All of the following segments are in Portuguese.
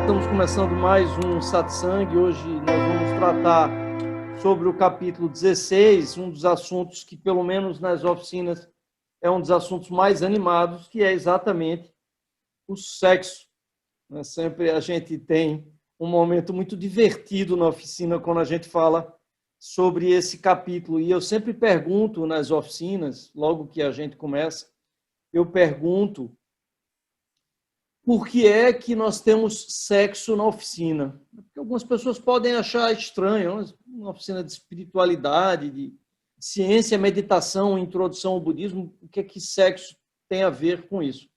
Estamos começando mais um Satsang. Hoje nós vamos tratar sobre o capítulo 16, um dos assuntos que, pelo menos nas oficinas, é um dos assuntos mais animados, que é exatamente o sexo. Sempre a gente tem um momento muito divertido na oficina quando a gente fala sobre esse capítulo. E eu sempre pergunto nas oficinas, logo que a gente começa, eu pergunto: por que é que nós temos sexo na oficina? Porque algumas pessoas podem achar estranho, uma oficina de espiritualidade, de ciência, meditação, introdução ao budismo, o que é que sexo tem a ver com isso?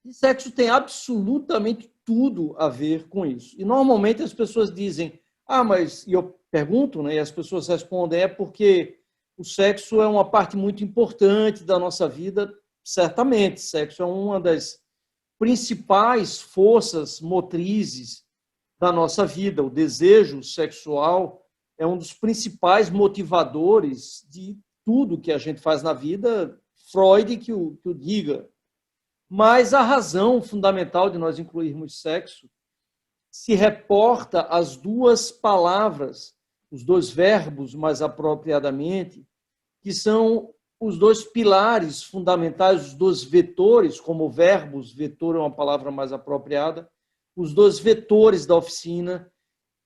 E sexo tem absolutamente tudo a ver com isso. E normalmente as pessoas dizem, mas, e eu pergunto, né, e as pessoas respondem, é porque o sexo é uma parte muito importante da nossa vida. Certamente, sexo é uma das principais forças motrizes da nossa vida. O desejo sexual é um dos principais motivadores de tudo que a gente faz na vida. Freud que o diga. Mas a razão fundamental de nós incluirmos sexo se reporta às duas palavras, os dois verbos, mais apropriadamente, que são os dois pilares fundamentais, os dois vetores, como verbos, vetor é uma palavra mais apropriada, os dois vetores da oficina,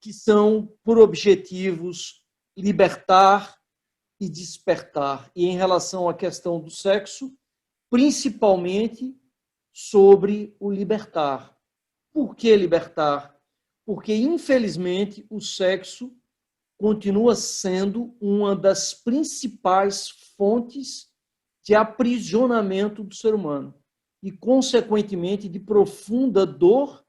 que são, por objetivos, libertar e despertar. E em relação à questão do sexo, principalmente sobre o libertar. Por que libertar? Porque, infelizmente, o sexo continua sendo uma das principais fontes de aprisionamento do ser humano e, consequentemente, de profunda dor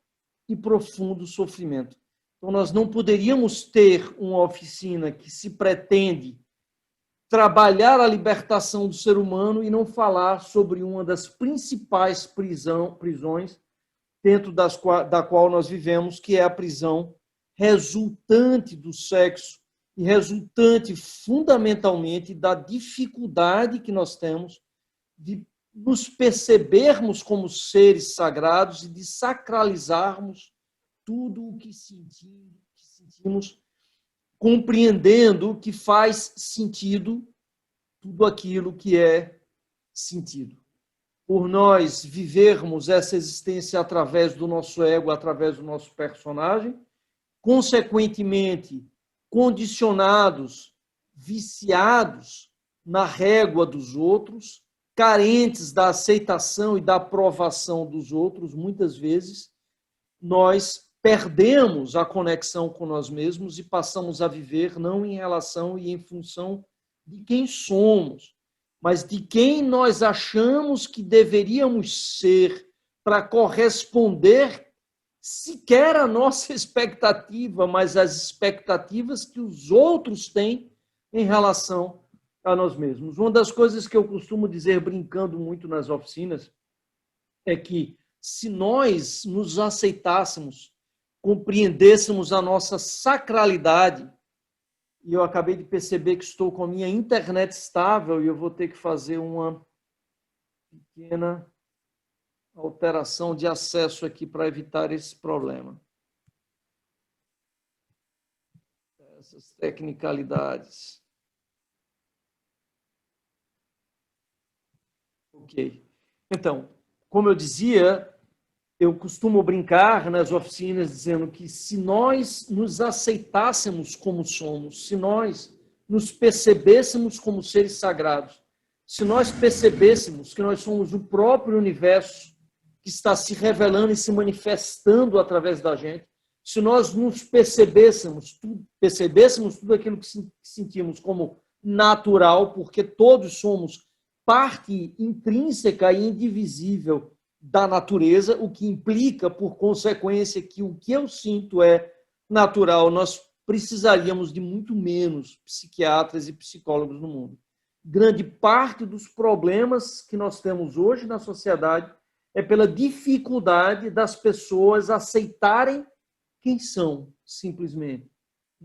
e profundo sofrimento. Então, nós não poderíamos ter uma oficina que se pretende trabalhar a libertação do ser humano e não falar sobre uma das principais prisões dentro da qual nós vivemos, que é a prisão resultante do sexo e resultante fundamentalmente da dificuldade que nós temos de nos percebermos como seres sagrados e de sacralizarmos tudo o que sentimos, compreendendo que faz sentido tudo aquilo que é sentido. Por nós vivermos essa existência através do nosso ego, através do nosso personagem, consequentemente, condicionados, viciados na régua dos outros, carentes da aceitação e da aprovação dos outros, muitas vezes, nós perdemos a conexão com nós mesmos e passamos a viver não em relação e em função de quem somos, mas de quem nós achamos que deveríamos ser para corresponder sequer a nossa expectativa, mas as expectativas que os outros têm em relação a nós mesmos. Uma das coisas que eu costumo dizer, brincando muito nas oficinas, é que se nós nos aceitássemos, compreendêssemos a nossa sacralidade, e eu acabei de perceber que estou com a minha internet estável e eu vou ter que fazer uma pequena alteração de acesso aqui para evitar esse problema. Essas tecnicalidades. Ok. Então, como eu dizia, eu costumo brincar nas oficinas dizendo que se nós nos aceitássemos como somos, se nós nos percebêssemos como seres sagrados, se nós percebêssemos que nós somos o próprio universo que está se revelando e se manifestando através da gente, se nós nos percebêssemos tudo aquilo que sentimos como natural, porque todos somos parte intrínseca e indivisível da natureza, o que implica, por consequência, que o que eu sinto é natural, nós precisaríamos de muito menos psiquiatras e psicólogos no mundo. Grande parte dos problemas que nós temos hoje na sociedade é pela dificuldade das pessoas aceitarem quem são, simplesmente.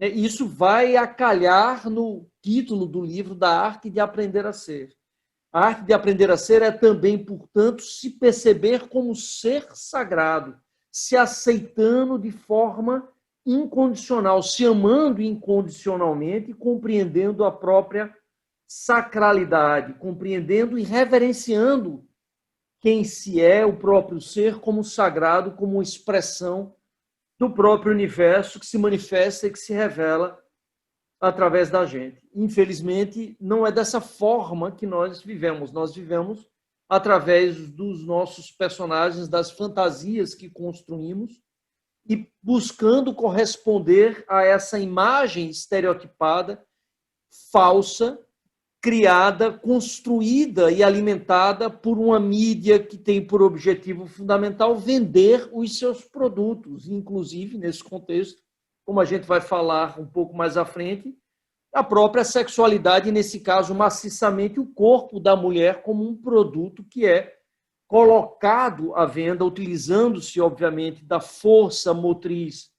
Isso vai acalhar no título do livro da Arte de Aprender a Ser. A arte de aprender a ser é também, portanto, se perceber como ser sagrado, se aceitando de forma incondicional, se amando incondicionalmente, compreendendo a própria sacralidade, compreendendo e reverenciando quem se é, o próprio ser, como sagrado, como uma expressão do próprio universo que se manifesta e que se revela através da gente. Infelizmente, não é dessa forma que nós vivemos. Nós vivemos através dos nossos personagens, das fantasias que construímos e buscando corresponder a essa imagem estereotipada, falsa, criada, construída e alimentada por uma mídia que tem por objetivo fundamental vender os seus produtos, inclusive, nesse contexto, como a gente vai falar um pouco mais à frente, a própria sexualidade, nesse caso, maciçamente, o corpo da mulher como um produto que é colocado à venda, utilizando-se, obviamente, da força motriz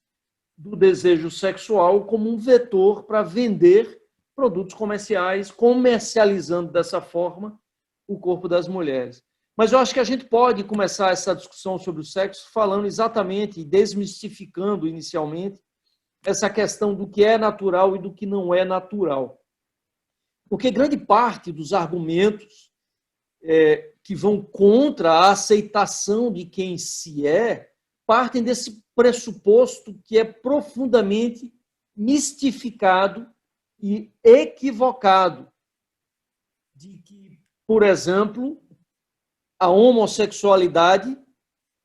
do desejo sexual como um vetor para vender produtos comerciais, comercializando dessa forma o corpo das mulheres. Mas eu acho que a gente pode começar essa discussão sobre o sexo falando exatamente e desmistificando inicialmente essa questão do que é natural e do que não é natural. Porque grande parte dos argumentos que vão contra a aceitação de quem se é partem desse pressuposto que é profundamente mistificado e equivocado, de que, por exemplo, a homossexualidade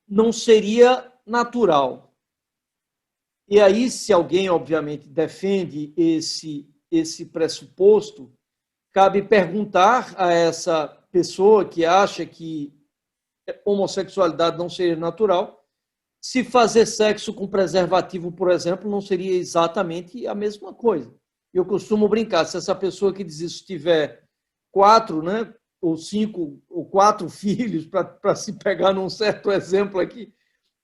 não seria natural. E aí, se alguém, obviamente, defende esse pressuposto, cabe perguntar a essa pessoa que acha que homossexualidade não seria natural, se fazer sexo com preservativo, por exemplo, não seria exatamente a mesma coisa. Eu costumo brincar, se essa pessoa que diz isso tiver 4, né, ou 5, ou 4 filhos, para se pegar num certo exemplo aqui,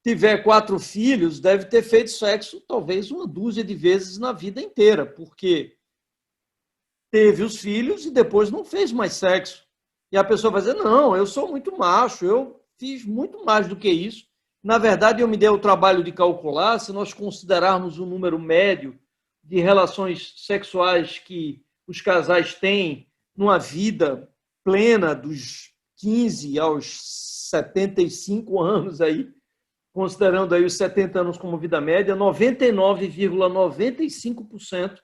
tiver 4 filhos, deve ter feito sexo talvez uma dúzia de vezes na vida inteira, porque teve os filhos e depois não fez mais sexo. E a pessoa vai dizer, não, eu sou muito macho, eu fiz muito mais do que isso. Na verdade, eu me dei o trabalho de calcular, se nós considerarmos o número médio de relações sexuais que os casais têm numa vida plena dos 15 aos 75 anos aí, considerando aí os 70 anos como vida média, 99,95%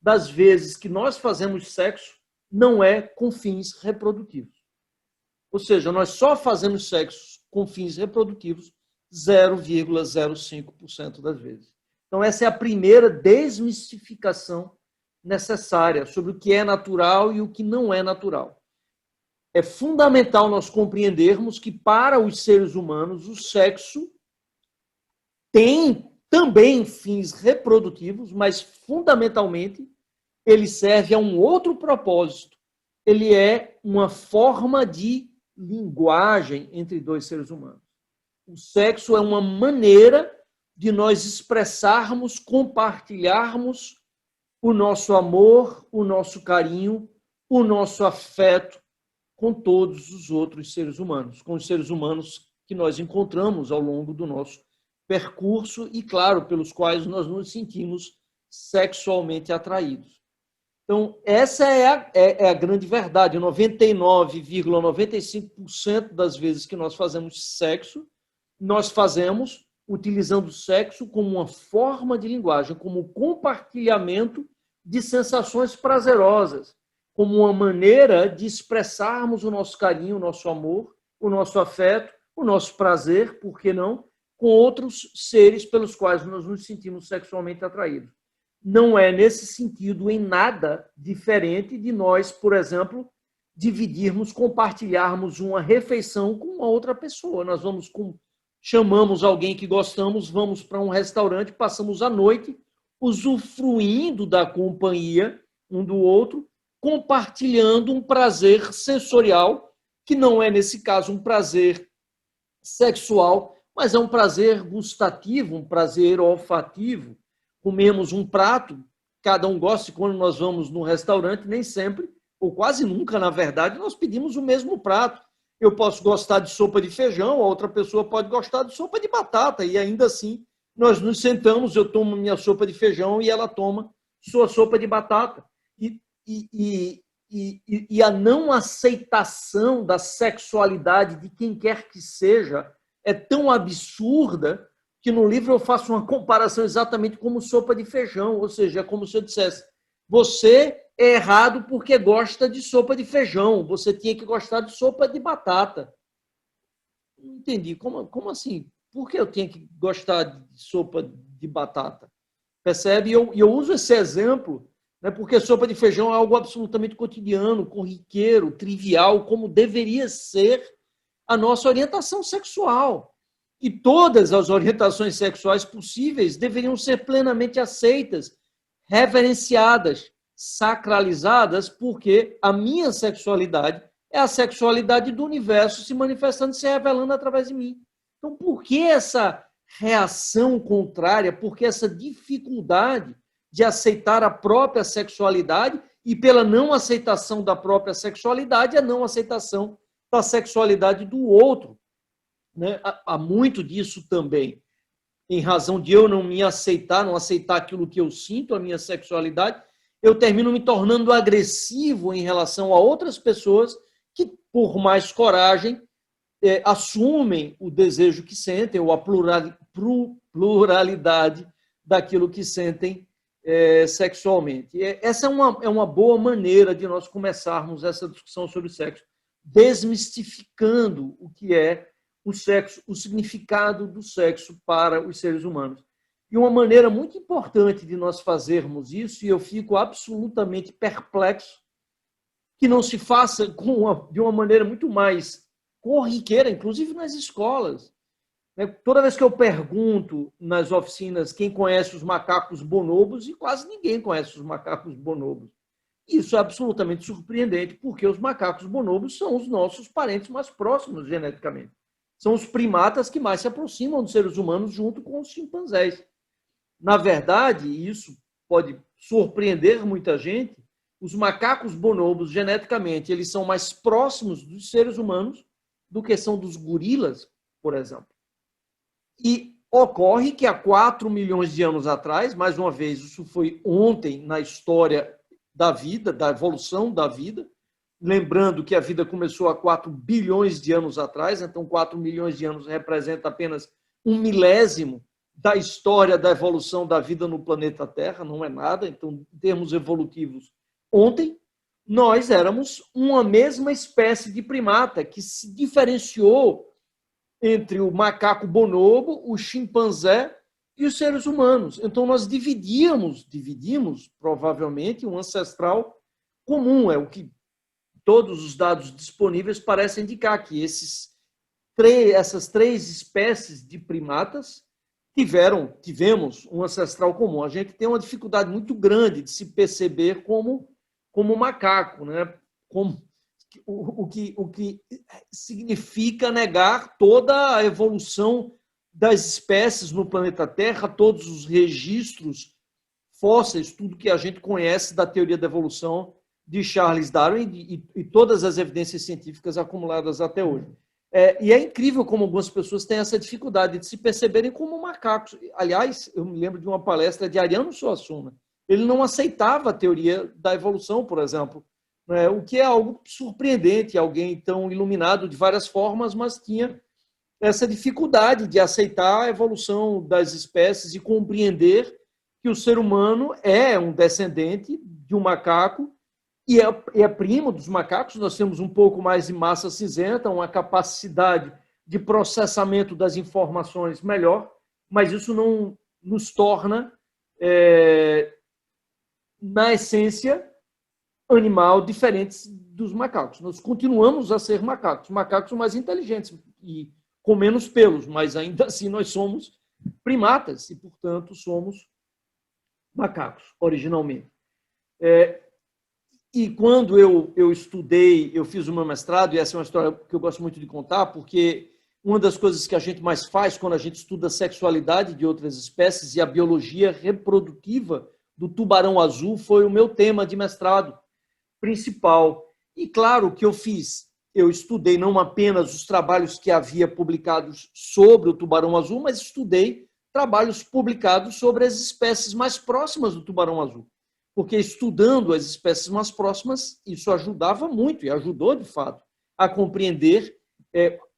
das vezes que nós fazemos sexo não é com fins reprodutivos. Ou seja, nós só fazemos sexo com fins reprodutivos 0,05% das vezes. Então, essa é a primeira desmistificação necessária sobre o que é natural e o que não é natural. É fundamental nós compreendermos que, para os seres humanos, o sexo tem também fins reprodutivos, mas, fundamentalmente, ele serve a um outro propósito. Ele é uma forma de linguagem entre dois seres humanos. O sexo é uma maneira de nós expressarmos, compartilharmos o nosso amor, o nosso carinho, o nosso afeto com todos os outros seres humanos, com os seres humanos que nós encontramos ao longo do nosso percurso e, claro, pelos quais nós nos sentimos sexualmente atraídos. Então, essa é a grande verdade. 99,95% das vezes que nós fazemos sexo, nós fazemos utilizando o sexo como uma forma de linguagem, como compartilhamento de sensações prazerosas, como uma maneira de expressarmos o nosso carinho, o nosso amor, o nosso afeto, o nosso prazer, por que não, com outros seres pelos quais nós nos sentimos sexualmente atraídos. Não é, nesse sentido, em nada diferente de nós, por exemplo, dividirmos, compartilharmos uma refeição com uma outra pessoa. Nós chamamos alguém que gostamos, vamos para um restaurante, passamos a noite usufruindo da companhia um do outro, compartilhando um prazer sensorial, que não é, nesse caso, um prazer sexual, mas é um prazer gustativo, um prazer olfativo. Comemos um prato, cada um gosta, e quando nós vamos num restaurante, nem sempre, ou quase nunca, na verdade, nós pedimos o mesmo prato. Eu posso gostar de sopa de feijão, a outra pessoa pode gostar de sopa de batata, e ainda assim nós nos sentamos, eu tomo minha sopa de feijão e ela toma sua sopa de batata. E, e, e a não aceitação da sexualidade de quem quer que seja é tão absurda que no livro eu faço uma comparação exatamente como sopa de feijão, ou seja, é como se eu dissesse, você é errado porque gosta de sopa de feijão, você tinha que gostar de sopa de batata. Não entendi, como assim? Por que eu tinha que gostar de sopa de batata? Percebe? E eu uso esse exemplo, né, porque sopa de feijão é algo absolutamente cotidiano, corriqueiro, trivial, como deveria ser a nossa orientação sexual. E todas as orientações sexuais possíveis deveriam ser plenamente aceitas, reverenciadas, sacralizadas, porque a minha sexualidade é a sexualidade do universo se manifestando, se revelando através de mim. Então, por que essa reação contrária? Por que essa dificuldade de aceitar a própria sexualidade e, pela não aceitação da própria sexualidade, a não aceitação da sexualidade do outro? Né? Há muito disso também, em razão de eu não me aceitar, não aceitar aquilo que eu sinto, a minha sexualidade, eu termino me tornando agressivo em relação a outras pessoas que, por mais coragem, assumem o desejo que sentem, ou a pluralidade daquilo que sentem sexualmente. Essa é uma boa maneira de nós começarmos essa discussão sobre sexo, desmistificando o que é o sexo, o significado do sexo para os seres humanos. E uma maneira muito importante de nós fazermos isso, e eu fico absolutamente perplexo, que não se faça de uma maneira muito mais corriqueira, inclusive nas escolas. Toda vez que eu pergunto nas oficinas quem conhece os macacos bonobos, e quase ninguém conhece os macacos bonobos. Isso é absolutamente surpreendente, porque os macacos bonobos são os nossos parentes mais próximos geneticamente. São os primatas que mais se aproximam dos seres humanos junto com os chimpanzés. Na verdade, isso pode surpreender muita gente, os macacos bonobos, geneticamente, eles são mais próximos dos seres humanos do que são dos gorilas, por exemplo. E ocorre que há 4 milhões de anos atrás, mais uma vez, isso foi ontem na história da vida, da evolução da vida, lembrando que a vida começou há 4 bilhões de anos atrás, então 4 milhões de anos representa apenas 1/1000 da história da evolução da vida no planeta Terra, não é nada. Então, em termos evolutivos, ontem nós éramos uma mesma espécie de primata que se diferenciou entre o macaco bonobo, o chimpanzé e os seres humanos. Então, nós dividimos provavelmente um ancestral comum, é o que todos os dados disponíveis parecem indicar, que essas 3 espécies de primatas tivemos um ancestral comum. A gente tem uma dificuldade muito grande de se perceber como macaco, né? O que significa negar toda a evolução das espécies no planeta Terra, todos os registros fósseis, tudo que a gente conhece da teoria da evolução de Charles Darwin e todas as evidências científicas acumuladas até hoje. E é incrível como algumas pessoas têm essa dificuldade de se perceberem como macacos. Aliás, eu me lembro de uma palestra de Ariano Suassuna. Ele não aceitava a teoria da evolução, por exemplo, né? O que é algo surpreendente, alguém tão iluminado de várias formas, mas tinha essa dificuldade de aceitar a evolução das espécies e compreender que o ser humano é um descendente de um macaco e é primo dos macacos. Nós temos um pouco mais de massa cinzenta, uma capacidade de processamento das informações melhor, mas isso não nos torna, na essência, animal diferentes dos macacos. Nós continuamos a ser macacos mais inteligentes e com menos pelos, mas ainda assim nós somos primatas e, portanto, somos macacos, originalmente. E quando eu estudei, eu fiz o meu mestrado, e essa é uma história que eu gosto muito de contar, porque uma das coisas que a gente mais faz quando a gente estuda a sexualidade de outras espécies e a biologia reprodutiva do tubarão azul foi o meu tema de mestrado principal. E claro que eu fiz eu estudei não apenas os trabalhos que havia publicados sobre o tubarão azul, mas estudei trabalhos publicados sobre as espécies mais próximas do tubarão azul. Porque estudando as espécies mais próximas, isso ajudava muito, e ajudou de fato, a compreender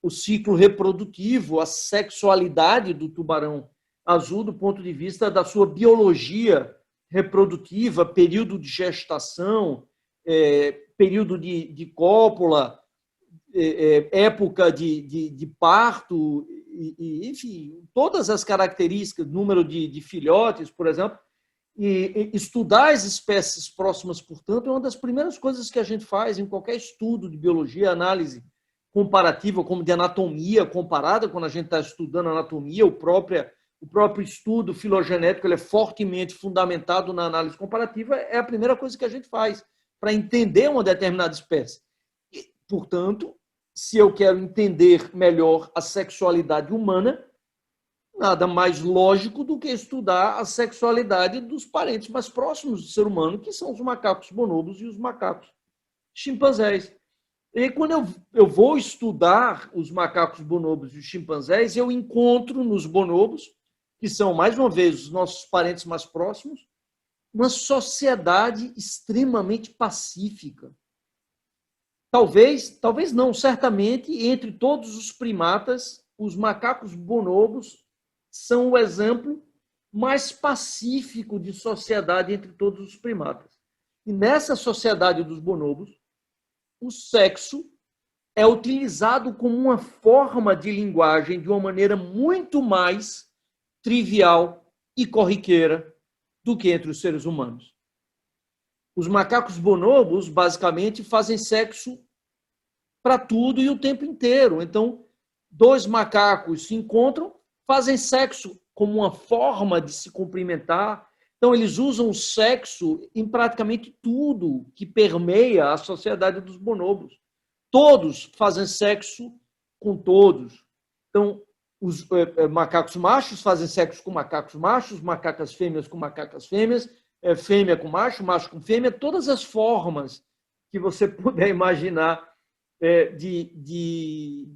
o ciclo reprodutivo, a sexualidade do tubarão azul do ponto de vista da sua biologia reprodutiva, período de gestação, período de cópula, época de parto, enfim, todas as características, número de filhotes, por exemplo, e estudar as espécies próximas, portanto, é uma das primeiras coisas que a gente faz em qualquer estudo de biologia, análise comparativa, como de anatomia comparada, quando a gente está estudando anatomia, o próprio estudo filogenético ele é fortemente fundamentado na análise comparativa, é a primeira coisa que a gente faz para entender uma determinada espécie. E, portanto, se eu quero entender melhor a sexualidade humana, nada mais lógico do que estudar a sexualidade dos parentes mais próximos do ser humano, que são os macacos bonobos e os macacos chimpanzés. E quando eu vou estudar os macacos bonobos e os chimpanzés, eu encontro nos bonobos, que são, mais uma vez, os nossos parentes mais próximos, uma sociedade extremamente pacífica. Talvez não, certamente, entre todos os primatas, os macacos bonobos são o exemplo mais pacífico de sociedade entre todos os primatas. E nessa sociedade dos bonobos, o sexo é utilizado como uma forma de linguagem de uma maneira muito mais trivial e corriqueira do que entre os seres humanos. Os macacos bonobos, basicamente, fazem sexo para tudo e o tempo inteiro. Então, dois macacos se encontram, fazem sexo como uma forma de se cumprimentar. Então, eles usam o sexo em praticamente tudo que permeia a sociedade dos bonobos. Todos fazem sexo com todos. Então, os macacos machos fazem sexo com macacos machos, macacas fêmeas com macacas fêmeas, fêmea com macho, macho com fêmea, todas as formas que você puder imaginar de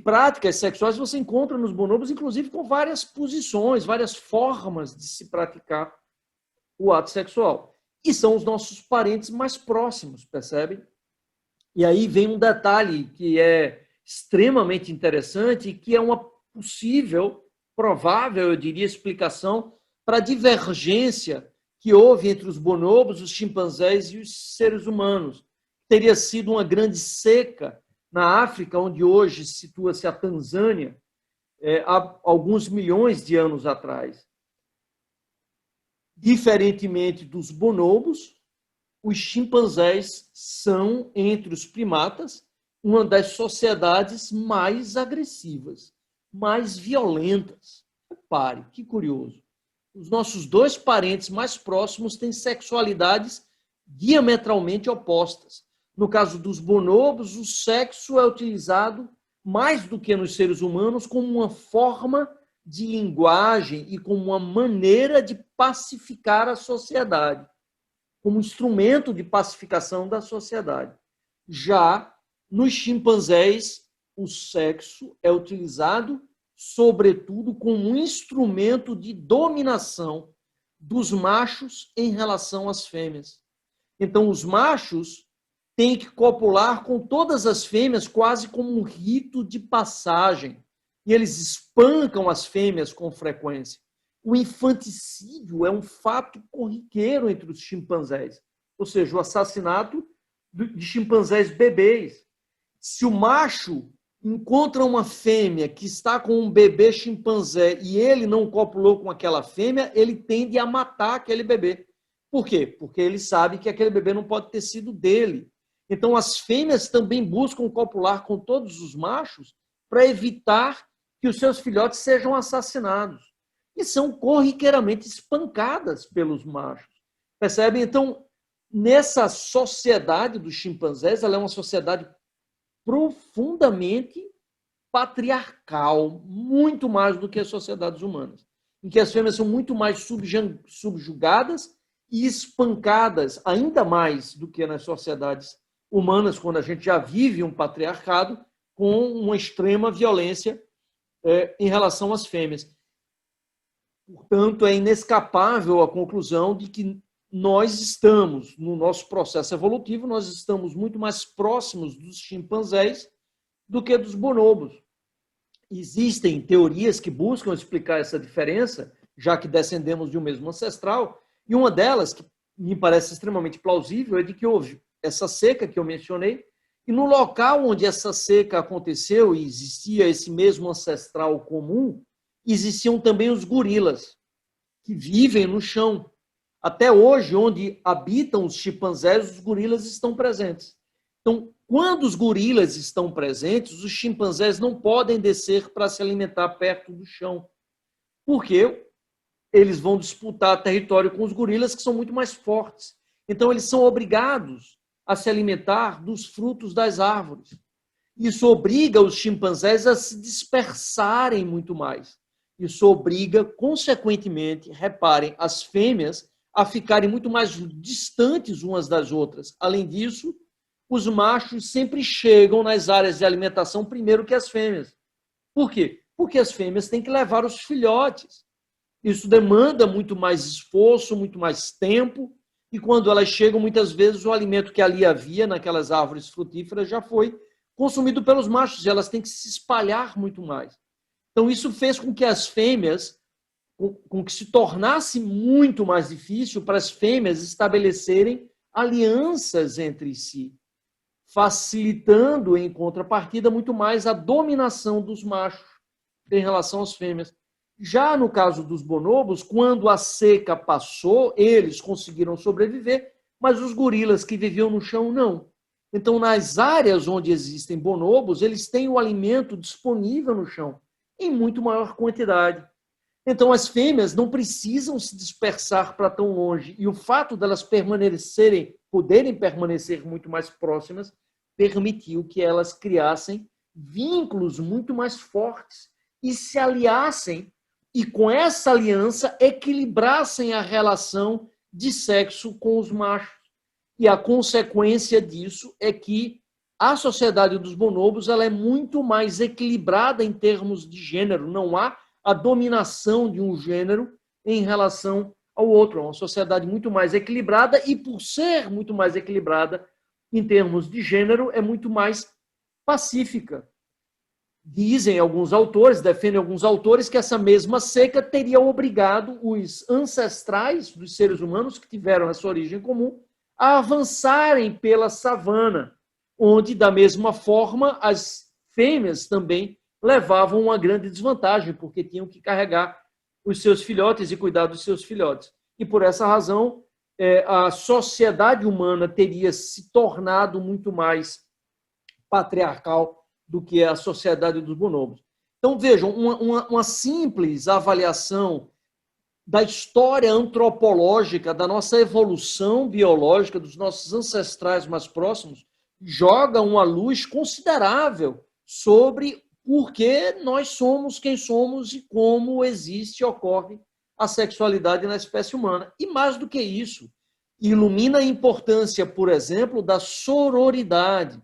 práticas sexuais você encontra nos bonobos, inclusive com várias posições, várias formas de se praticar o ato sexual. E são os nossos parentes mais próximos, percebe? E aí vem um detalhe que é extremamente interessante, que é uma possível, provável, eu diria, explicação para a divergência que houve entre os bonobos, os chimpanzés e os seres humanos. Teria sido uma grande seca na África, onde hoje situa-se a Tanzânia, há alguns milhões de anos atrás. Diferentemente dos bonobos, os chimpanzés são, entre os primatas, uma das sociedades mais agressivas, mais violentas. Repare, que curioso. Os nossos dois parentes mais próximos têm sexualidades diametralmente opostas. No caso dos bonobos, o sexo é utilizado, mais do que nos seres humanos, como uma forma de linguagem e como uma maneira de pacificar a sociedade, como instrumento de pacificação da sociedade. Já nos chimpanzés, o sexo é utilizado, sobretudo, como um instrumento de dominação dos machos em relação às fêmeas. Então, os machos têm que copular com todas as fêmeas quase como um rito de passagem. E eles espancam as fêmeas com frequência. O infanticídio é um fato corriqueiro entre os chimpanzés, ou seja, o assassinato de chimpanzés bebês. Se o macho encontra uma fêmea que está com um bebê chimpanzé e ele não copulou com aquela fêmea, ele tende a matar aquele bebê. Por quê? Porque ele sabe que aquele bebê não pode ter sido dele. Então, as fêmeas também buscam copular com todos os machos para evitar que os seus filhotes sejam assassinados. E são corriqueiramente espancadas pelos machos. Percebem? Então, nessa sociedade dos chimpanzés, ela é uma sociedade profundamente patriarcal, muito mais do que as sociedades humanas, em que as fêmeas são muito mais subjugadas e espancadas, ainda mais do que nas sociedades humanas, quando a gente já vive um patriarcado com uma extrema violência em relação às fêmeas. Portanto, é inescapável a conclusão de que nós estamos, no nosso processo evolutivo, nós estamos muito mais próximos dos chimpanzés do que dos bonobos. Existem teorias que buscam explicar essa diferença, já que descendemos de um mesmo ancestral, e uma delas, que me parece extremamente plausível, é de que houve essa seca que eu mencionei, e no local onde essa seca aconteceu e existia esse mesmo ancestral comum, existiam também os gorilas, que vivem no chão. Até hoje, onde habitam os chimpanzés, os gorilas estão presentes. Então, quando os gorilas estão presentes, os chimpanzés não podem descer para se alimentar perto do chão, porque eles vão disputar território com os gorilas, que são muito mais fortes. Então, eles são obrigados a se alimentar dos frutos das árvores. Isso obriga os chimpanzés a se dispersarem muito mais. Isso obriga, consequentemente, reparem, as fêmeas a ficarem muito mais distantes umas das outras. Além disso, os machos sempre chegam nas áreas de alimentação primeiro que as fêmeas. Por quê? Porque as fêmeas têm que levar os filhotes. Isso demanda muito mais esforço, muito mais tempo, e quando elas chegam, muitas vezes o alimento que ali havia, naquelas árvores frutíferas, já foi consumido pelos machos, e elas têm que se espalhar muito mais. Então, isso fez com que as fêmeas, com que se tornasse muito mais difícil para as fêmeas estabelecerem alianças entre si, facilitando, em contrapartida, muito mais a dominação dos machos em relação às fêmeas. Já no caso dos bonobos, quando a seca passou, eles conseguiram sobreviver, mas os gorilas que viviam no chão, não. Então, nas áreas onde existem bonobos, eles têm o alimento disponível no chão, em muito maior quantidade. Então, as fêmeas não precisam se dispersar para tão longe. E o fato delas poderem permanecer muito mais próximas, permitiu que elas criassem vínculos muito mais fortes e se aliassem, e com essa aliança equilibrassem a relação de sexo com os machos. E a consequência disso é que a sociedade dos bonobos ela é muito mais equilibrada em termos de gênero. Não há a dominação de um gênero em relação ao outro. É uma sociedade muito mais equilibrada e, por ser muito mais equilibrada em termos de gênero, é muito mais pacífica. Dizem alguns autores, defendem alguns autores, que essa mesma seca teria obrigado os ancestrais dos seres humanos que tiveram essa origem comum a avançarem pela savana, onde, da mesma forma, as fêmeas também levavam uma grande desvantagem, porque tinham que carregar os seus filhotes e cuidar dos seus filhotes. E, por essa razão, a sociedade humana teria se tornado muito mais patriarcal do que a sociedade dos bonobos. Então, vejam, uma simples avaliação da história antropológica, da nossa evolução biológica, dos nossos ancestrais mais próximos, joga uma luz considerável sobre por que nós somos quem somos e como existe e ocorre a sexualidade na espécie humana. E mais do que isso, ilumina a importância, por exemplo, da sororidade,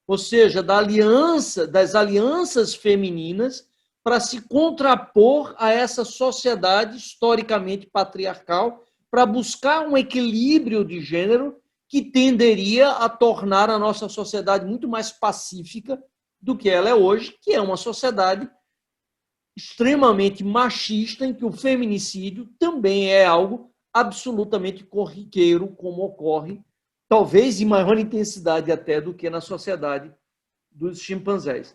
ou seja, das alianças femininas para se contrapor a essa sociedade historicamente patriarcal, para buscar um equilíbrio de gênero que tenderia a tornar a nossa sociedade muito mais pacífica do que ela é hoje, que é uma sociedade extremamente machista, em que o feminicídio também é algo absolutamente corriqueiro, como ocorre talvez em maior intensidade até do que na sociedade dos chimpanzés.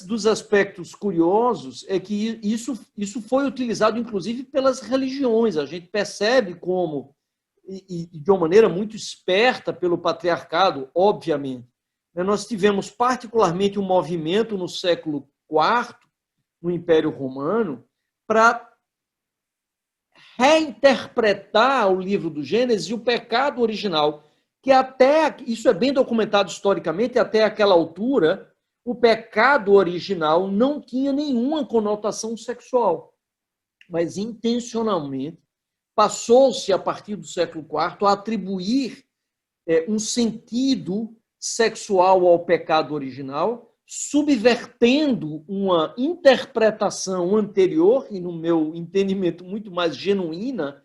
Dos aspectos curiosos é que isso foi utilizado, inclusive, pelas religiões. A gente percebe como, e de uma maneira muito esperta pelo patriarcado, obviamente. Nós tivemos particularmente um movimento no século IV, no Império Romano, para reinterpretar o livro do Gênesis e o pecado original, que isso é bem documentado historicamente, até aquela altura, o pecado original não tinha nenhuma conotação sexual, mas intencionalmente passou-se, a partir do século IV, a atribuir um sentido sexual ao pecado original, subvertendo uma interpretação anterior, e no meu entendimento muito mais genuína,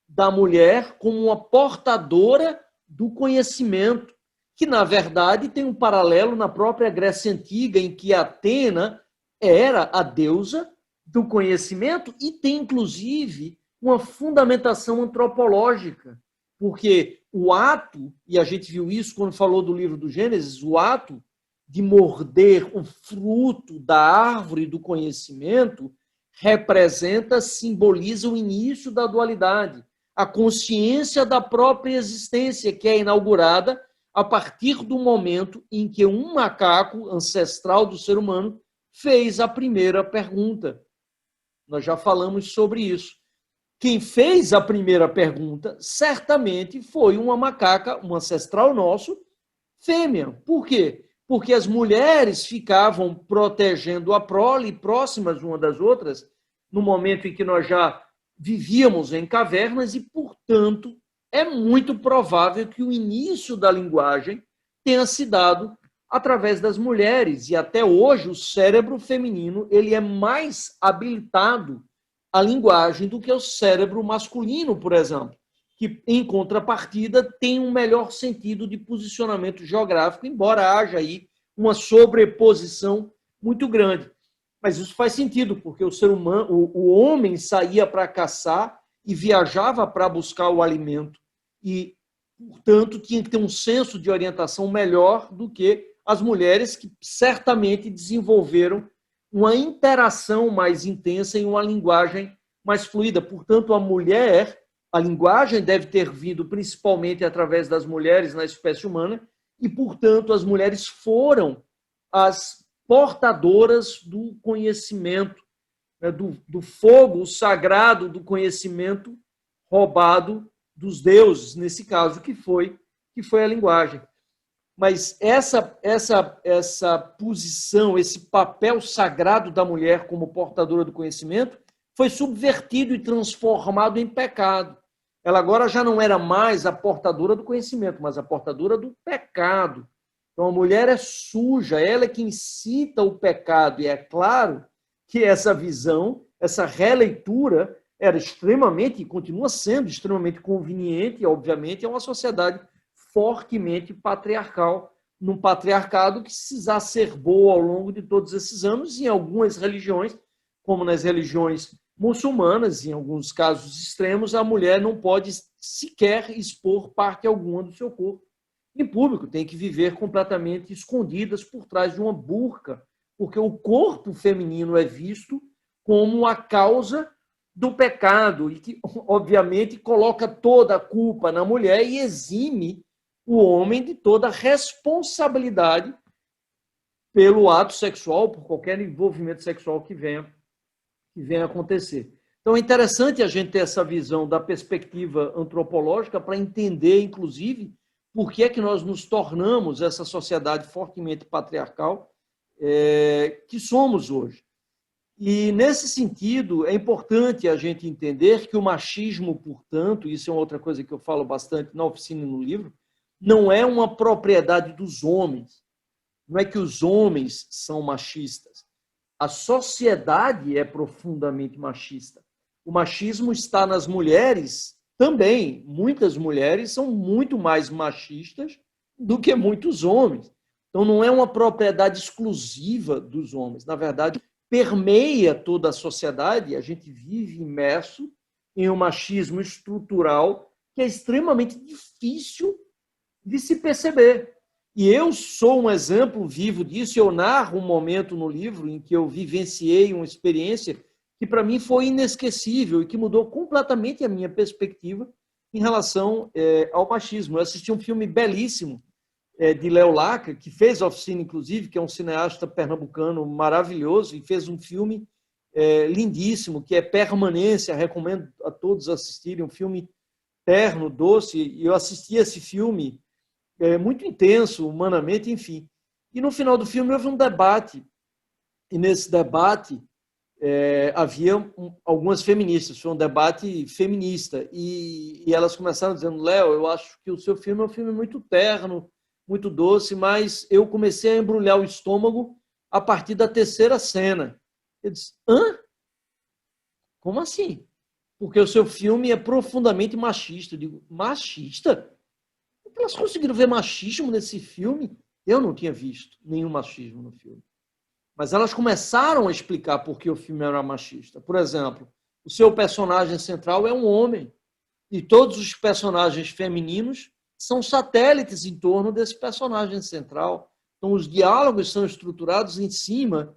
da mulher como uma portadora do conhecimento, que, na verdade, tem um paralelo na própria Grécia Antiga, em que Atena era a deusa do conhecimento e tem, inclusive, uma fundamentação antropológica, porque o ato, e a gente viu isso quando falou do livro do Gênesis, o ato de morder o fruto da árvore do conhecimento representa, simboliza o início da dualidade, a consciência da própria existência, que é inaugurada a partir do momento em que um macaco ancestral do ser humano fez a primeira pergunta. Nós já falamos sobre isso. Quem fez a primeira pergunta certamente foi uma macaca, um ancestral nosso, fêmea. Por quê? Porque as mulheres ficavam protegendo a prole, próximas uma das outras, no momento em que nós já vivíamos em cavernas e, portanto, é muito provável que o início da linguagem tenha se dado através das mulheres. E até hoje o cérebro feminino ele é mais habilitado à linguagem do que o cérebro masculino, por exemplo, que, em contrapartida, tem um melhor sentido de posicionamento geográfico, embora haja aí uma sobreposição muito grande. Mas isso faz sentido, porque o ser humano, o homem saía para caçar e viajava para buscar o alimento. E, portanto, tinha que ter um senso de orientação melhor do que as mulheres, que certamente desenvolveram uma interação mais intensa e uma linguagem mais fluida. Portanto, a linguagem deve ter vindo principalmente através das mulheres na espécie humana, e, portanto, as mulheres foram as portadoras do conhecimento, né, do fogo sagrado do conhecimento roubado dos deuses, nesse caso, que foi a linguagem. Mas essa posição, esse papel sagrado da mulher como portadora do conhecimento foi subvertido e transformado em pecado. Ela agora já não era mais a portadora do conhecimento, mas a portadora do pecado. Então, a mulher é suja, ela é que incita o pecado. E é claro que essa visão, essa releitura, era extremamente, e continua sendo extremamente conveniente, e, obviamente, é uma sociedade fortemente patriarcal, num patriarcado que se exacerbou ao longo de todos esses anos, em algumas religiões, como nas religiões muçulmanas, em alguns casos extremos, a mulher não pode sequer expor parte alguma do seu corpo em público, tem que viver completamente escondidas por trás de uma burca, porque o corpo feminino é visto como a causa do pecado e que, obviamente, coloca toda a culpa na mulher e exime o homem de toda a responsabilidade pelo ato sexual, por qualquer envolvimento sexual que venha acontecer. Então, é interessante a gente ter essa visão da perspectiva antropológica para entender, inclusive, por que é que nós nos tornamos essa sociedade fortemente patriarcal que somos hoje. E, nesse sentido, é importante a gente entender que o machismo, portanto, isso é outra coisa que eu falo bastante na oficina e no livro, não é uma propriedade dos homens. Não é que os homens são machistas. A sociedade é profundamente machista. O machismo está nas mulheres também. Muitas mulheres são muito mais machistas do que muitos homens. Então, não é uma propriedade exclusiva dos homens. Na verdade, permeia toda a sociedade. A gente vive imerso em um machismo estrutural que é extremamente difícil de se perceber. E eu sou um exemplo vivo disso. Eu narro um momento no livro em que eu vivenciei uma experiência que para mim foi inesquecível e que mudou completamente a minha perspectiva em relação ao machismo. Eu assisti um filme belíssimo de Léo Lacra, que fez a oficina, inclusive, que é um cineasta pernambucano maravilhoso, e fez um filme lindíssimo, que é Permanência. Recomendo a todos assistirem, um filme terno, doce, e eu assisti esse filme muito intenso, humanamente, enfim. E no final do filme houve um debate, e nesse debate havia algumas feministas, foi um debate feminista, e elas começaram dizendo: Léo, eu acho que o seu filme é um filme muito terno, muito doce, mas eu comecei a embrulhar o estômago a partir da terceira cena. Eu disse: hã? Como assim? Porque o seu filme é profundamente machista. Eu digo: machista? Elas conseguiram ver machismo nesse filme? Eu não tinha visto nenhum machismo no filme. Mas elas começaram a explicar por que o filme era machista. Por exemplo, o seu personagem central é um homem. E todos os personagens femininos são satélites em torno desse personagem central. Então, os diálogos são estruturados em cima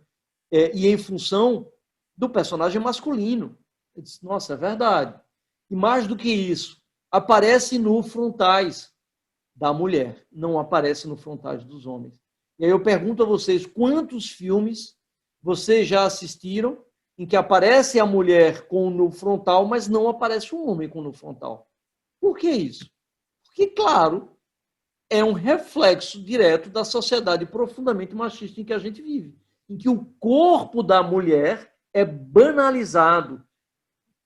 e em função do personagem masculino. Eu disse: nossa, é verdade. E mais do que isso, aparece no frontais da mulher, não aparece no frontais dos homens. E aí eu pergunto a vocês: quantos filmes vocês já assistiram em que aparece a mulher com no frontal, mas não aparece o homem com no frontal? Por que isso? Porque, claro, é um reflexo direto da sociedade profundamente machista em que a gente vive, em que o corpo da mulher é banalizado,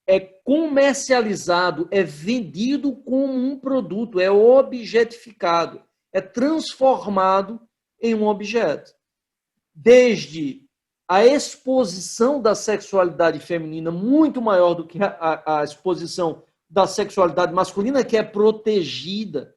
é comercializado, é vendido como um produto, é objetificado, é transformado em um objeto. Desde a exposição da sexualidade feminina, muito maior do que a exposição da sexualidade masculina, que é protegida.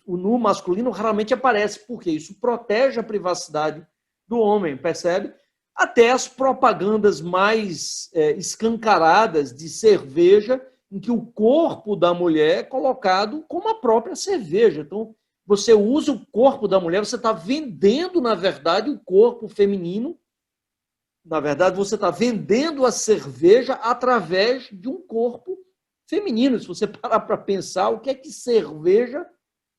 O nu masculino raramente aparece, porque isso protege a privacidade do homem, percebe? Até as propagandas mais escancaradas de cerveja, em que o corpo da mulher é colocado como a própria cerveja. Então, você usa o corpo da mulher, você está vendendo, na verdade, o corpo feminino. Na verdade, você está vendendo a cerveja através de um corpo feminino. Se você parar para pensar, o que é que cerveja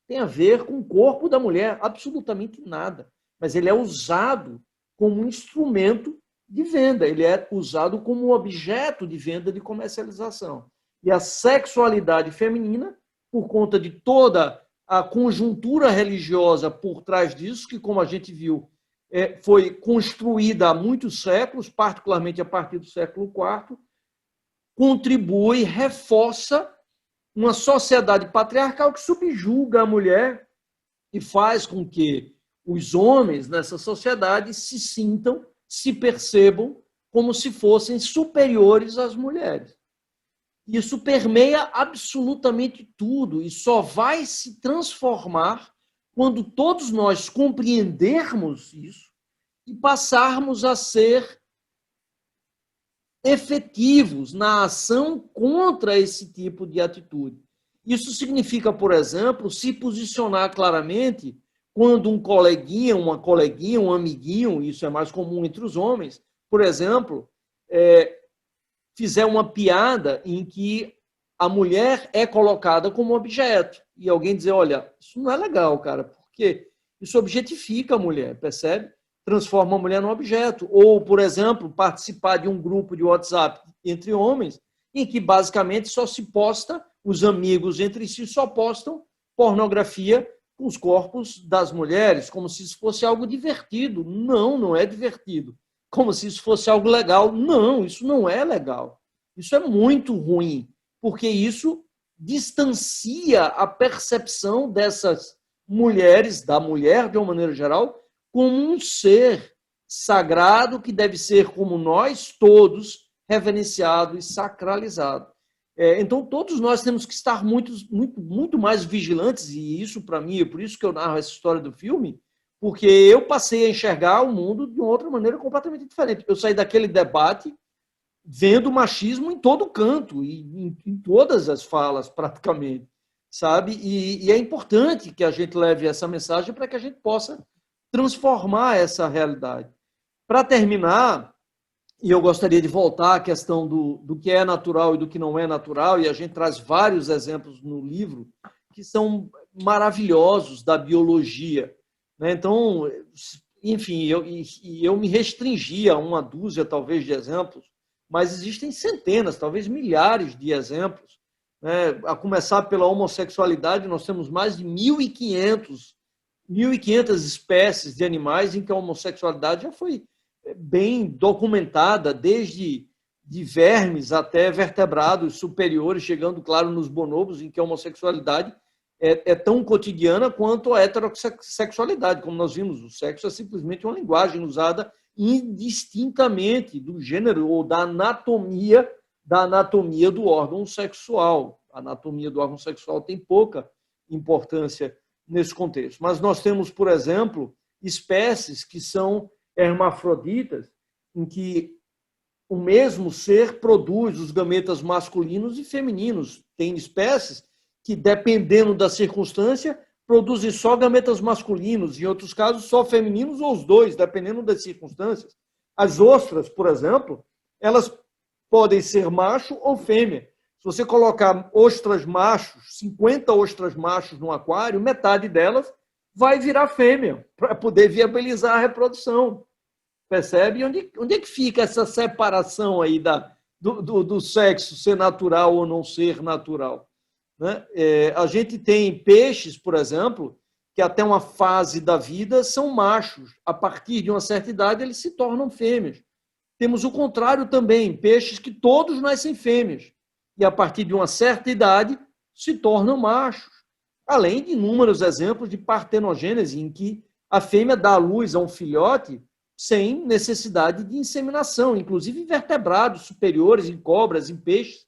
tem a ver com o corpo da mulher? Absolutamente nada. Mas ele é usado como um instrumento de venda, ele é usado como um objeto de venda, de comercialização. E a sexualidade feminina, por conta de toda a conjuntura religiosa por trás disso, que, como a gente viu, foi construída há muitos séculos, particularmente a partir do século IV, contribui, reforça uma sociedade patriarcal que subjuga a mulher e faz com que os homens nessa sociedade se sintam, se percebam como se fossem superiores às mulheres. Isso permeia absolutamente tudo e só vai se transformar quando todos nós compreendermos isso e passarmos a ser efetivos na ação contra esse tipo de atitude. Isso significa, por exemplo, se posicionar claramente quando um coleguinha, um amiguinho, isso é mais comum entre os homens, por exemplo, fizer uma piada em que a mulher é colocada como objeto. E alguém dizer: olha, isso não é legal, cara, porque isso objetifica a mulher, percebe? Transforma a mulher num objeto. Ou, por exemplo, participar de um grupo de WhatsApp entre homens, em que basicamente só se posta, os amigos entre si só postam pornografia com os corpos das mulheres, como se isso fosse algo divertido. Não, não é divertido. Como se isso fosse algo legal. Não, isso não é legal. Isso é muito ruim, porque isso distancia a percepção dessas mulheres, da mulher de uma maneira geral, como um ser sagrado que deve ser, como nós todos, reverenciado e sacralizado. Então, todos nós temos que estar muito mais vigilantes, e isso, para mim, é por isso que eu narro essa história do filme, porque eu passei a enxergar o mundo de uma outra maneira completamente diferente. Eu saí daquele debate vendo machismo em todo canto, em todas as falas, praticamente, sabe? E é importante que a gente leve essa mensagem para que a gente possa transformar essa realidade. Para terminar, e eu gostaria de voltar à questão do que é natural e do que não é natural, e a gente traz vários exemplos no livro que são maravilhosos da biologia, né? Então, enfim, eu me restringi a uma dúzia, talvez, de exemplos, mas existem centenas, talvez milhares de exemplos, né? A começar pela homossexualidade, nós temos mais de 1.500 espécies de animais em que a homossexualidade já foi bem documentada, desde de vermes até vertebrados superiores, chegando, claro, nos bonobos, em que a homossexualidade é tão cotidiana quanto a heterossexualidade. Como nós vimos, o sexo é simplesmente uma linguagem usada indistintamente do gênero ou da anatomia do órgão sexual. A anatomia do órgão sexual tem pouca importância nesse contexto. Mas nós temos, por exemplo, espécies que são hermafroditas, em que o mesmo ser produz os gametas masculinos e femininos. Tem espécies que, dependendo da circunstância, produzem só gametas masculinos, em outros casos só femininos ou os dois, dependendo das circunstâncias. As ostras, por exemplo, elas podem ser macho ou fêmea. Se você colocar ostras machos, 50 ostras machos no aquário, metade delas vai virar fêmea, para poder viabilizar a reprodução. Percebe? Onde é que fica essa separação aí do sexo ser natural ou não ser natural? Né? A gente tem peixes, por exemplo, que até uma fase da vida são machos. A partir de uma certa idade, eles se tornam fêmeas. Temos o contrário também, peixes que todos nascem fêmeas. E a partir de uma certa idade, se tornam machos. Além de inúmeros exemplos de partenogênese, em que a fêmea dá à luz a um filhote sem necessidade de inseminação, inclusive em vertebrados superiores, em cobras, em peixes.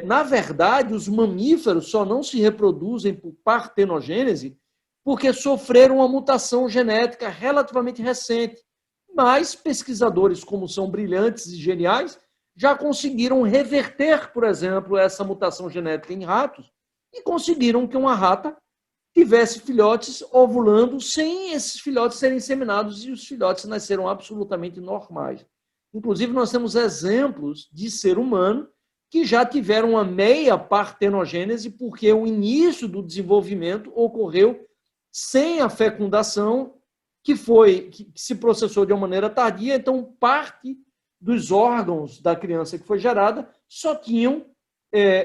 Na verdade, os mamíferos só não se reproduzem por partenogênese porque sofreram uma mutação genética relativamente recente. Mas pesquisadores, como são brilhantes e geniais, já conseguiram reverter, por exemplo, essa mutação genética em ratos e conseguiram que uma rata tivesse filhotes ovulando sem esses filhotes serem inseminados e os filhotes nasceram absolutamente normais. Inclusive, nós temos exemplos de ser humano que já tiveram uma meia partenogênese porque o início do desenvolvimento ocorreu sem a fecundação, que se processou de uma maneira tardia, então parte dos órgãos da criança que foi gerada só tinham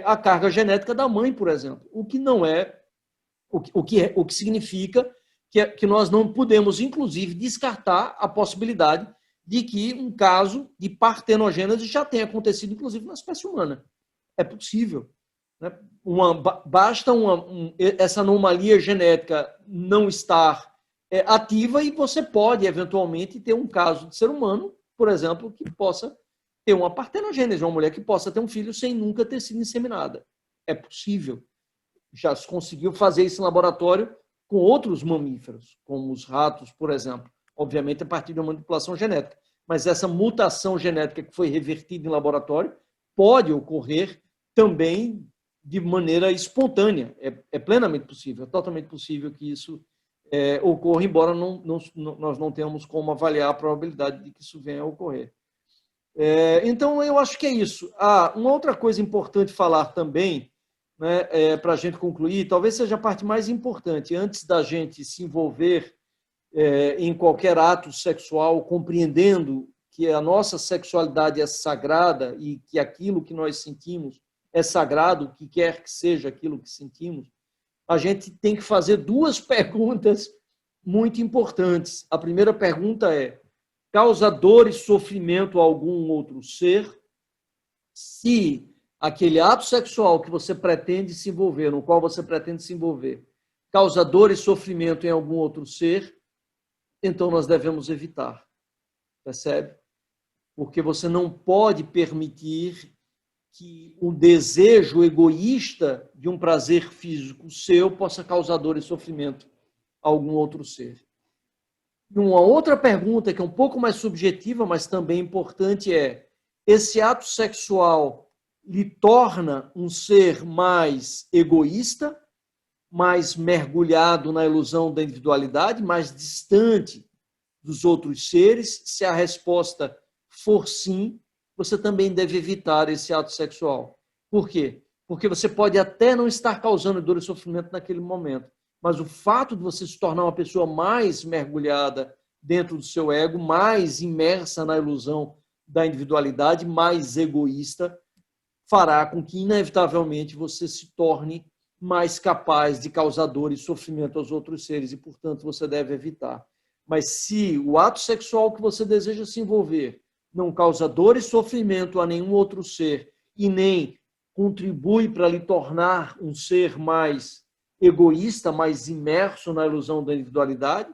a carga genética da mãe, por exemplo, o que não é o que significa que nós não podemos, inclusive, descartar a possibilidade de que um caso de partenogênese já tenha acontecido, inclusive, na espécie humana. É possível. Né? Basta essa anomalia genética não estar ativa e você pode, eventualmente, ter um caso de ser humano, por exemplo, que possa ter uma partenogênese, uma mulher que possa ter um filho sem nunca ter sido inseminada. É possível. Já se conseguiu fazer isso em laboratório com outros mamíferos, como os ratos, por exemplo. Obviamente, a partir de uma manipulação genética. Mas essa mutação genética que foi revertida em laboratório pode ocorrer também de maneira espontânea. É plenamente possível, é totalmente possível que isso ocorra, embora nós não tenhamos como avaliar a probabilidade de que isso venha a ocorrer. Então, eu acho que é isso. Uma outra coisa importante falar também, né, para a gente concluir, talvez seja a parte mais importante, antes da gente se envolver em qualquer ato sexual, compreendendo que a nossa sexualidade é sagrada e que aquilo que nós sentimos é sagrado, o que quer que seja aquilo que sentimos, a gente tem que fazer duas perguntas muito importantes. A primeira pergunta é: causa dor e sofrimento a algum outro ser? Se aquele ato sexual que você pretende se envolver, no qual você pretende se envolver, causa dor e sofrimento em algum outro ser, então nós devemos evitar. Percebe? Porque você não pode permitir que o desejo egoísta de um prazer físico seu possa causar dor e sofrimento a algum outro ser. E uma outra pergunta, que é um pouco mais subjetiva, mas também importante, é: esse ato sexual lhe torna um ser mais egoísta, mais mergulhado na ilusão da individualidade, mais distante dos outros seres? Se a resposta for sim, você também deve evitar esse ato sexual. Por quê? Porque você pode até não estar causando dor e sofrimento naquele momento, mas o fato de você se tornar uma pessoa mais mergulhada dentro do seu ego, mais imersa na ilusão da individualidade, mais egoísta, fará com que, inevitavelmente, você se torne mais capaz de causar dor e sofrimento aos outros seres e, portanto, você deve evitar. Mas se o ato sexual que você deseja se envolver não causa dor e sofrimento a nenhum outro ser e nem contribui para lhe tornar um ser mais egoísta, mais imerso na ilusão da individualidade,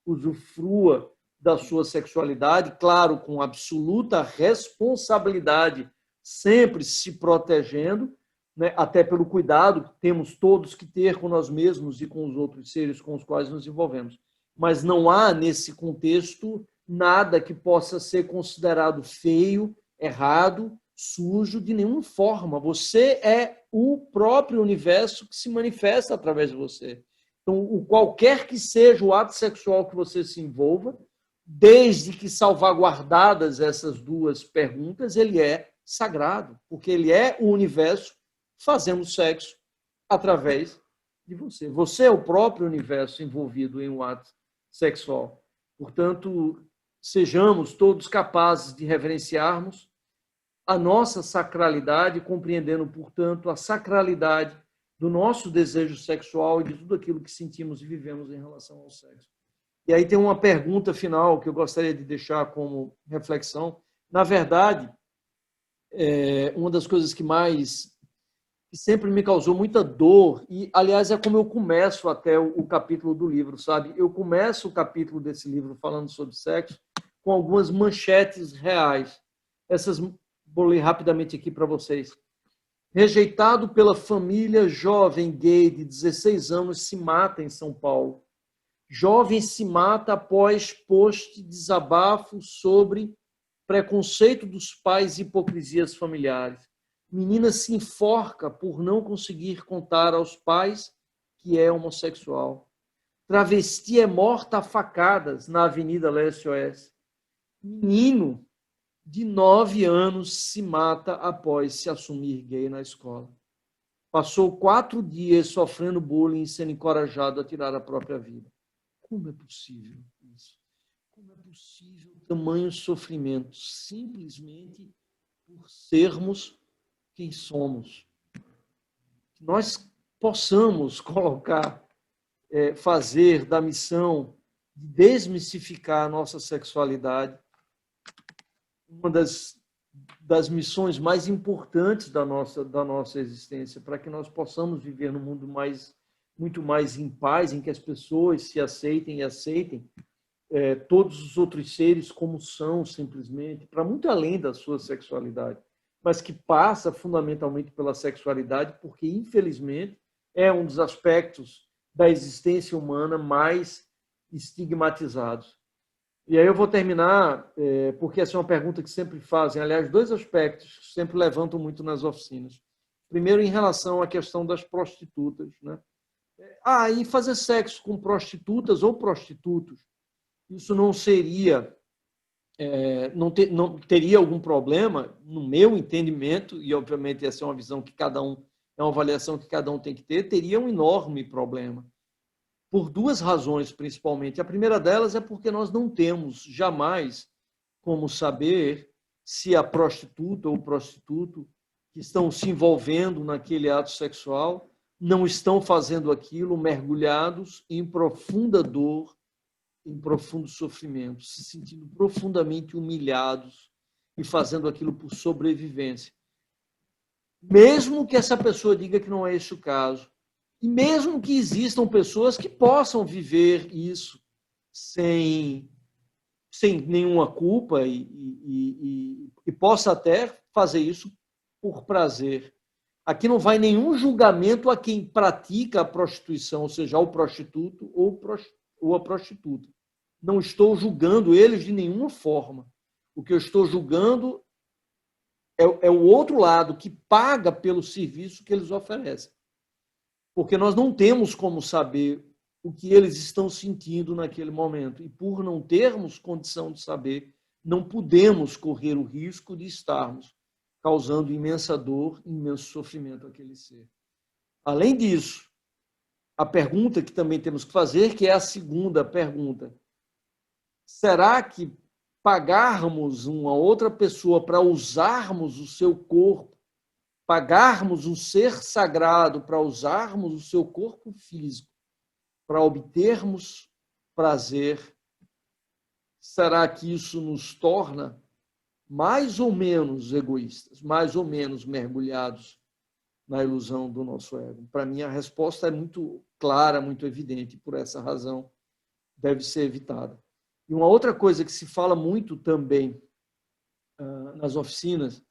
usufrua da sua sexualidade, claro, com absoluta responsabilidade, sempre se protegendo, né, até pelo cuidado que temos todos que ter com nós mesmos e com os outros seres com os quais nos envolvemos. Mas não há, nesse contexto, nada que possa ser considerado feio, errado, sujo, de nenhuma forma. Você é o próprio universo que se manifesta através de você. Então, qualquer que seja o ato sexual que você se envolva, desde que salvaguardadas essas duas perguntas, ele é sagrado, porque ele é o universo fazendo sexo através de você. Você é o próprio universo envolvido em um ato sexual. Portanto, sejamos todos capazes de reverenciarmos a nossa sacralidade, compreendendo, portanto, a sacralidade do nosso desejo sexual e de tudo aquilo que sentimos e vivemos em relação ao sexo. E aí tem uma pergunta final que eu gostaria de deixar como reflexão. Na verdade, uma das coisas que sempre me causou muita dor, e, aliás, é como eu começo até o capítulo do livro, sabe? Eu começo o capítulo desse livro falando sobre sexo com algumas manchetes reais. Essas vou ler rapidamente aqui para vocês. Rejeitado pela família, jovem gay de 16 anos se mata em São Paulo. Jovem se mata após post desabafo sobre preconceito dos pais e hipocrisias familiares. Menina se enforca por não conseguir contar aos pais que é homossexual. Travesti é morta a facadas na Avenida Leste-Oeste. Menino de 9 anos se mata após se assumir gay na escola. Passou 4 dias sofrendo bullying e sendo encorajado a tirar a própria vida. Como é possível isso? Como é possível tamanho sofrimento? Simplesmente por sermos quem somos. Que nós possamos colocar, fazer da missão de desmistificar a nossa sexualidade uma das missões mais importantes da nossa existência, para que nós possamos viver num mundo muito mais em paz, em que as pessoas se aceitem e aceitem todos os outros seres como são, simplesmente, para muito além da sua sexualidade, mas que passa fundamentalmente pela sexualidade, porque, infelizmente, é um dos aspectos da existência humana mais estigmatizados. E aí eu vou terminar, porque essa é uma pergunta que sempre fazem, aliás, 2 aspectos que sempre levantam muito nas oficinas. Primeiro, em relação à questão das prostitutas, né? E fazer sexo com prostitutas ou prostitutos, isso não seria, não teria algum problema, no meu entendimento, e obviamente essa é uma visão que cada um, é uma avaliação que cada um tem que ter, teria um enorme problema. Por 2 razões, principalmente. A primeira delas é porque nós não temos jamais como saber se a prostituta ou o prostituto que estão se envolvendo naquele ato sexual não estão fazendo aquilo mergulhados em profunda dor, em profundo sofrimento, se sentindo profundamente humilhados e fazendo aquilo por sobrevivência. Mesmo que essa pessoa diga que não é esse o caso, e mesmo que existam pessoas que possam viver isso sem nenhuma culpa e possa até fazer isso por prazer. Aqui não vai nenhum julgamento a quem pratica a prostituição, ou seja, ao prostituto ou a prostituta. Não estou julgando eles de nenhuma forma. O que eu estou julgando é o outro lado, que paga pelo serviço que eles oferecem. Porque nós não temos como saber o que eles estão sentindo naquele momento. E por não termos condição de saber, não podemos correr o risco de estarmos causando imensa dor, imenso sofrimento àquele ser. Além disso, a pergunta que também temos que fazer, que é a segunda pergunta: será que pagarmos uma outra pessoa para usarmos o seu corpo, pagarmos um ser sagrado para usarmos o seu corpo físico, para obtermos prazer, será que isso nos torna mais ou menos egoístas, mais ou menos mergulhados na ilusão do nosso ego? Para mim, a resposta é muito clara, muito evidente, por essa razão deve ser evitada. E uma outra coisa que se fala muito também nas oficinas,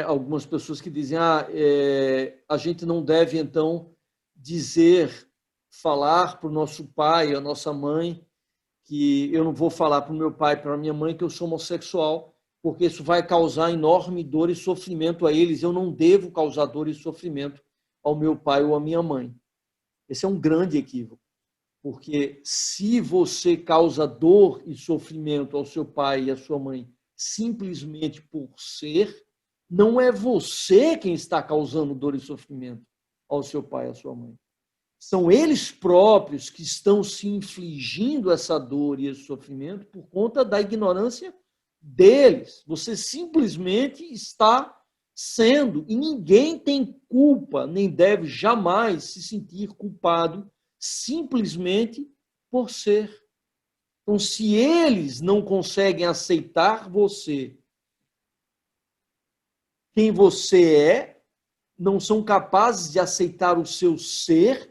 algumas pessoas que dizem a gente não deve, então, falar para o nosso pai, a nossa mãe, que eu não vou falar para o meu pai, para a minha mãe, que eu sou homossexual, porque isso vai causar enorme dor e sofrimento a eles. Eu não devo causar dor e sofrimento ao meu pai ou à minha mãe. Esse é um grande equívoco, porque se você causa dor e sofrimento ao seu pai e à sua mãe simplesmente por ser, não é você quem está causando dor e sofrimento ao seu pai e à sua mãe. São eles próprios que estão se infligindo essa dor e esse sofrimento por conta da ignorância deles. Você simplesmente está sendo, e ninguém tem culpa, nem deve jamais se sentir culpado simplesmente por ser. Então, se eles não conseguem aceitar você, quem você é, não são capazes de aceitar o seu ser,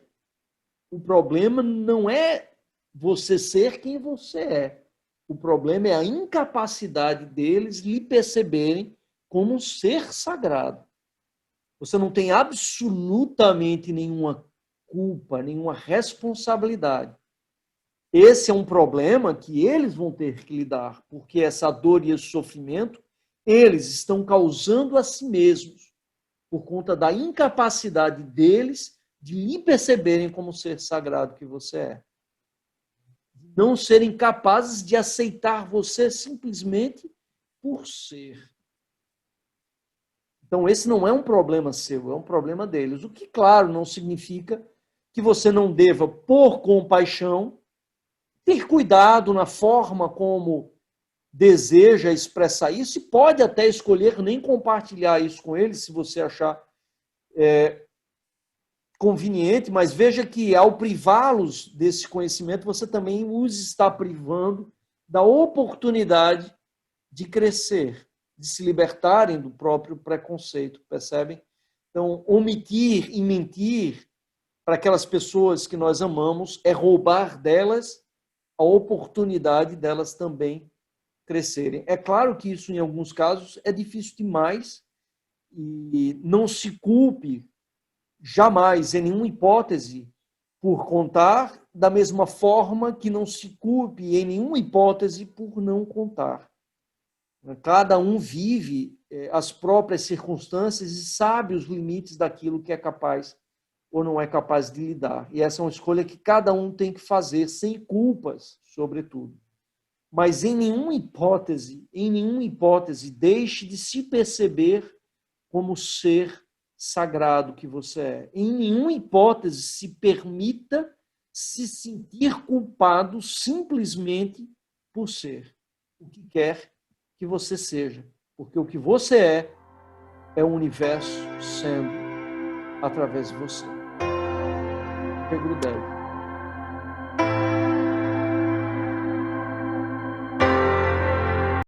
o problema não é você ser quem você é. O problema é a incapacidade deles lhe perceberem como um ser sagrado. Você não tem absolutamente nenhuma culpa, nenhuma responsabilidade. Esse é um problema que eles vão ter que lidar, porque essa dor e esse sofrimento eles estão causando a si mesmos, por conta da incapacidade deles de lhe perceberem como ser sagrado que você é. Não serem capazes de aceitar você simplesmente por ser. Então, esse não é um problema seu, é um problema deles. O que, claro, não significa que você não deva, por compaixão, ter cuidado na forma como deseja expressar isso e pode até escolher nem compartilhar isso com eles, se você achar conveniente, mas veja que ao privá-los desse conhecimento, você também os está privando da oportunidade de crescer, de se libertarem do próprio preconceito, percebem? Então, omitir e mentir para aquelas pessoas que nós amamos é roubar delas a oportunidade delas também crescerem. É claro que isso, em alguns casos, é difícil demais e não se culpe jamais, em nenhuma hipótese, por contar, da mesma forma que não se culpe em nenhuma hipótese por não contar. Cada um vive as próprias circunstâncias e sabe os limites daquilo que é capaz ou não é capaz de lidar. E essa é uma escolha que cada um tem que fazer, sem culpas, sobretudo. Mas em nenhuma hipótese, deixe de se perceber como ser sagrado que você é. Em nenhuma hipótese se permita se sentir culpado simplesmente por ser o que quer que você seja. Porque o que você é o universo sendo através de você. Pedro Délio.